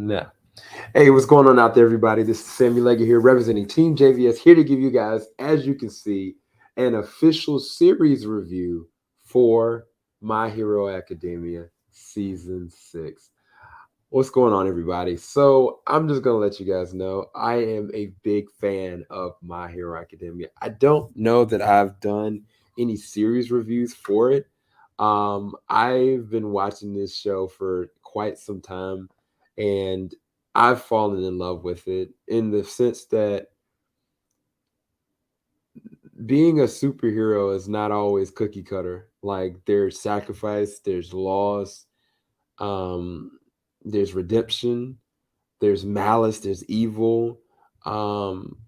Nah. Hey, what's going on out there, everybody? This is Sammy Leggett here, representing Team JVS, here to give you guys, as you can see, an official series review for My Hero Academia Season 6. What's going on, everybody? So, I'm just going to let you guys know I am a big fan of My Hero Academia. I don't know that I've done any series reviews for it. I've been watching this show for quite some time, and I've fallen in love with it in the sense that being a superhero is not always cookie cutter. Like there's sacrifice, there's loss, um, there's redemption, there's malice, there's evil, um,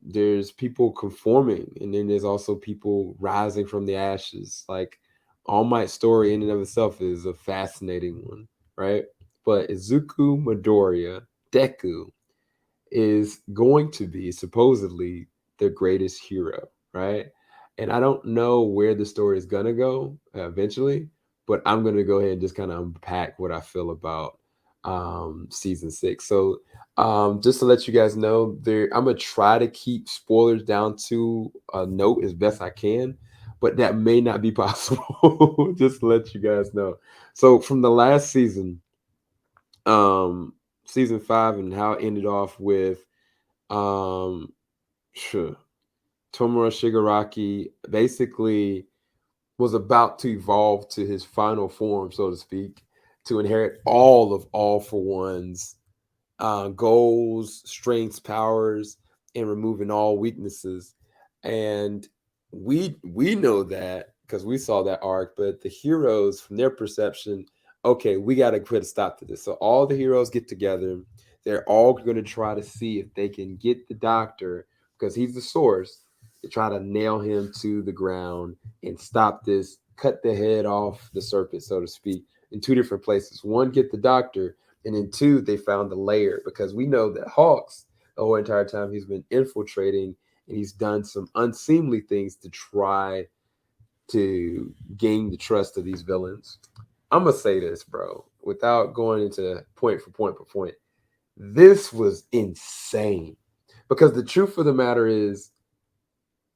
there's people conforming, and then there's also people rising from the ashes. Like All Might's story in and of itself is a fascinating one, right? But Izuku Midoriya, Deku, is going to be supposedly the greatest hero, right? And I don't know where the story is gonna go eventually, but I'm gonna go ahead and just kind of unpack what I feel about season 6. So just to let you guys know, there I'm gonna try to keep spoilers down to a note as best I can, but that may not be possible. Just to let you guys know. So from the last season, um, season 5, and how it ended off with um, sure. Tomura Shigaraki basically was about to evolve to his final form, so to speak, to inherit all of All for One's goals, strengths, powers, and removing all weaknesses. And we know that because we saw that arc, but the heroes, from their perception, okay, we got to put a stop to this. So all the heroes get together. They're all going to try to see if they can get the doctor, because he's the source, to try to nail him to the ground and stop this, cut the head off the serpent, so to speak, in two different places. One, get the doctor, and then two, they found the layer, because we know that Hawks, the whole entire time, he's been infiltrating and he's done some unseemly things to try to gain the trust of these villains. I'm gonna say this, bro, without going into point for point for point. This was insane, because the truth of the matter is,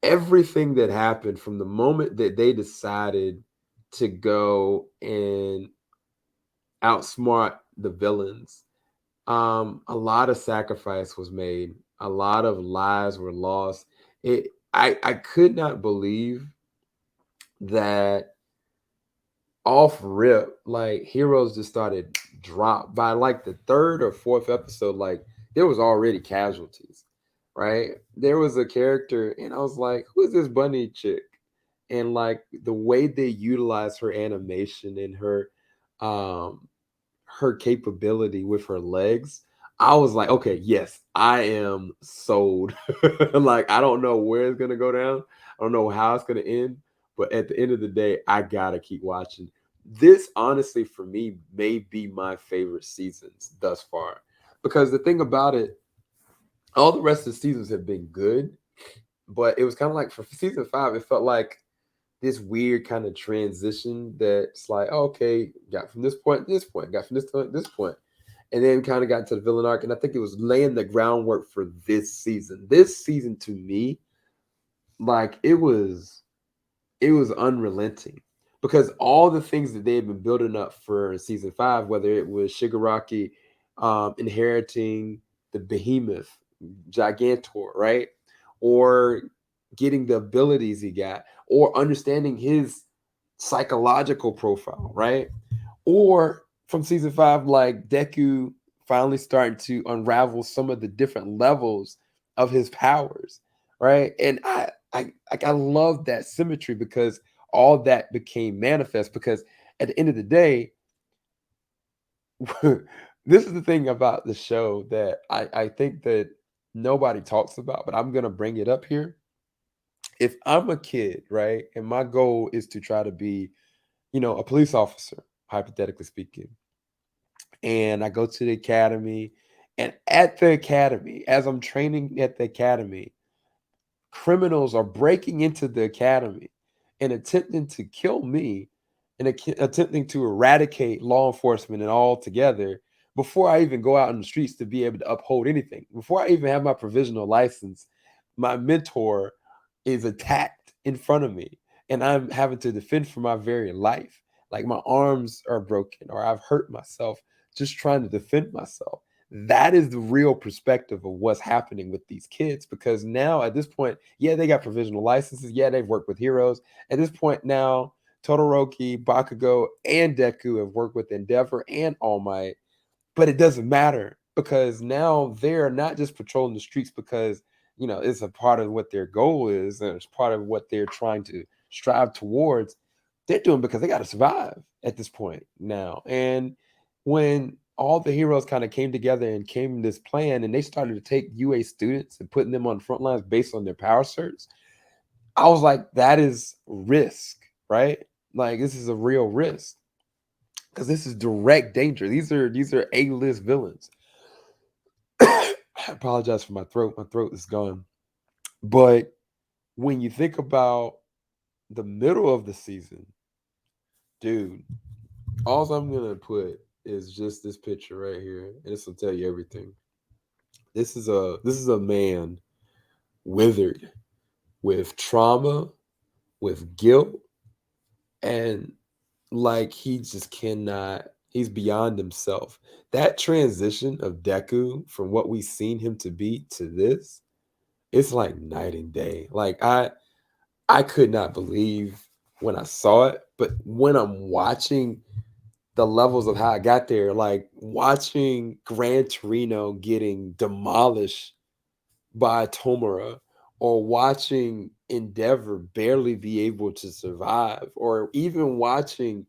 everything that happened from the moment that they decided to go and outsmart the villains, a lot of sacrifice was made, a lot of lives were lost. I could not believe that off rip, like heroes just started drop by like the third or fourth episode. Like there was already casualties, right? There was a character, and I was like, "Who is this bunny chick?" And like the way they utilize her animation and um, her capability with her legs, I was like, okay, yes, I am sold. Like, I don't know where it's gonna go down. I don't know how it's gonna end, but at the end of the day, I gotta keep watching. This honestly, for me, may be my favorite seasons thus far. Because the thing about it, all the rest of the seasons have been good, but it was kind of like for season 5, it felt like this weird kind of transition that's like, oh, okay, got from this point to this point, got from this point to this point, and then kind of got to the villain arc. And I think it was laying the groundwork for this season. This season, to me, like it was unrelenting, because all the things that they had been building up for season 5, whether it was Shigaraki inheriting the behemoth, Gigantor, right, or getting the abilities he got, or understanding his psychological profile, right, or from season 5, like Deku finally starting to unravel some of the different levels of his powers, right, and I love that symmetry, because all that became manifest. Because at the end of the day, this is the thing about the show that I think that nobody talks about, but I'm gonna bring it up here. If I'm a kid, right, and my goal is to try to be, a police officer, hypothetically speaking, and I go to the academy, and at the academy, as I'm training at the academy, criminals are breaking into the academy and attempting to kill me, and attempting to eradicate law enforcement and all together. before I even go out in the streets to be able to uphold anything, before I even have my provisional license, my mentor is attacked in front of me and I'm having to defend for my very life. Like my arms are broken or I've hurt myself just trying to defend myself. That is the real perspective of what's happening with these kids because now at this point, yeah, they got provisional licenses. Yeah, they've worked with heroes. At this point now, Todoroki, Bakugo, and Deku have worked with Endeavor and All Might, but it doesn't matter because now they're not just patrolling the streets because it's a part of what their goal is and it's part of what they're trying to strive towards. They're doing because they got to survive at this point now. And when all the heroes kind of came together and came in this plan and they started to take UA students and putting them on front lines based on their power certs, I was like, that is risk, right? Like this is a real risk because this is direct danger. These are A-list villains. I apologize for my throat. My throat is gone. But when you think about the middle of the season, dude, all I'm gonna put is just this picture right here, and this will tell you everything. This is a man withered with trauma, with guilt, and like he just cannot. He's beyond himself. That transition of Deku from what we've seen him to be to this, it's like night and day. Like I could not believe when I saw it, but when I'm watching the levels of how I got there, like watching Gran Torino getting demolished by Tomura, or watching Endeavor barely be able to survive, or even watching,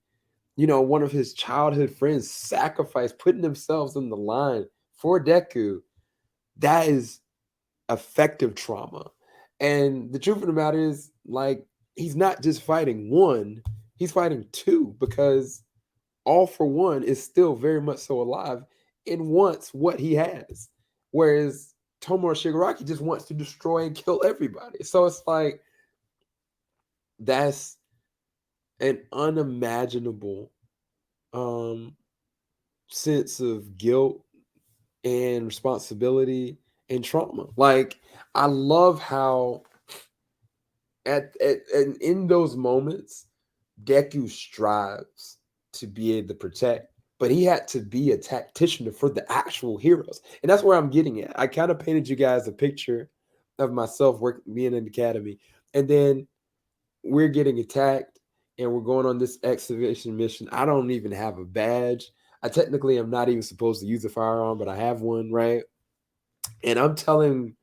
one of his childhood friends sacrifice, putting themselves in the line for Deku, that is effective trauma. And the truth of the matter is, like, he's not just fighting one, he's fighting two because All for One is still very much so alive and wants what he has. Whereas Tomura Shigaraki just wants to destroy and kill everybody. So it's like that's an unimaginable um sense of guilt and responsibility and trauma. Like I love how and in those moments, Deku strives to be able to protect, but he had to be a tactician for the actual heroes. And that's where I'm getting at. I kind of painted you guys a picture of myself working being in the academy. And then we're getting attacked and we're going on this excavation mission. I don't even have a badge. I technically am not even supposed to use a firearm, but I have one, right? And I'm telling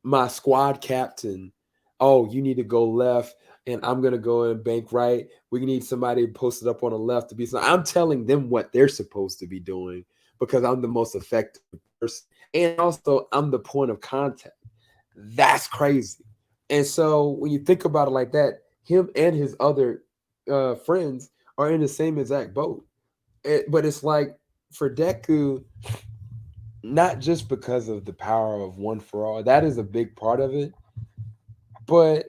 my squad captain, oh, you need to go left, and I'm gonna go and bank right. We need somebody posted up on the left to be. So I'm telling them what they're supposed to be doing because I'm the most effective person, and also I'm the point of contact. That's crazy. And so when you think about it like that, him and his other friends are in the same exact boat. But it's like for Deku, not just because of the power of one for all, that is a big part of it, but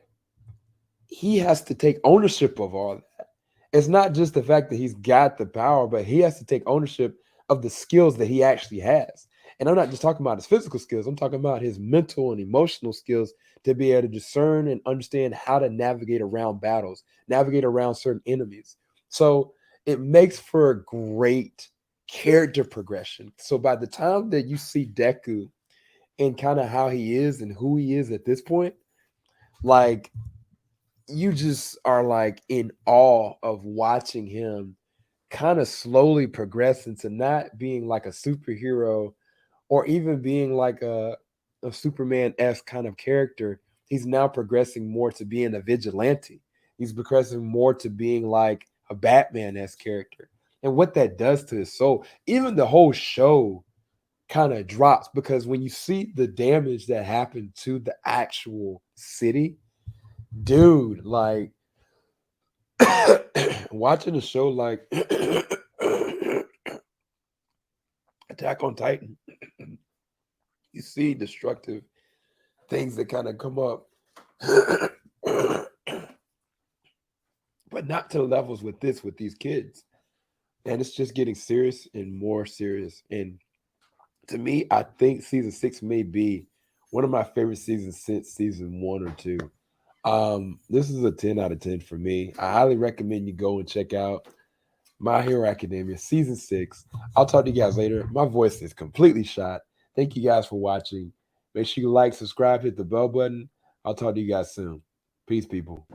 he has to take ownership of all that. It's not just the fact that he's got the power, but he has to take ownership of the skills that he actually has. And I'm not just talking about his physical skills, I'm talking about his mental and emotional skills to be able to discern and understand how to navigate around battles, navigate around certain enemies. So it makes for a great character progression. So by the time that you see Deku and kind of how he is and who he is at this point, like you just are like in awe of watching him kind of slowly progress into not being like a superhero or even being like a Superman-esque kind of character. He's now progressing more to being a vigilante. He's progressing more to being like a Batman-esque character. And what that does to his soul, even the whole show kind of drops because when you see the damage that happened to the actual city, dude, like watching a show like Attack on Titan, you see destructive things that kind of come up, but not to the levels with these kids. and it's just getting serious and more serious. And to me, I think season 6 may be one of my favorite seasons since season 1 or 2. This is a 10 out of 10 for me. I highly recommend you go and check out My Hero Academia season 6. I'll talk to you guys later. My voice is completely shot. Thank you guys for watching. Make sure you like, subscribe, hit the bell button. I'll talk to you guys soon. Peace, people.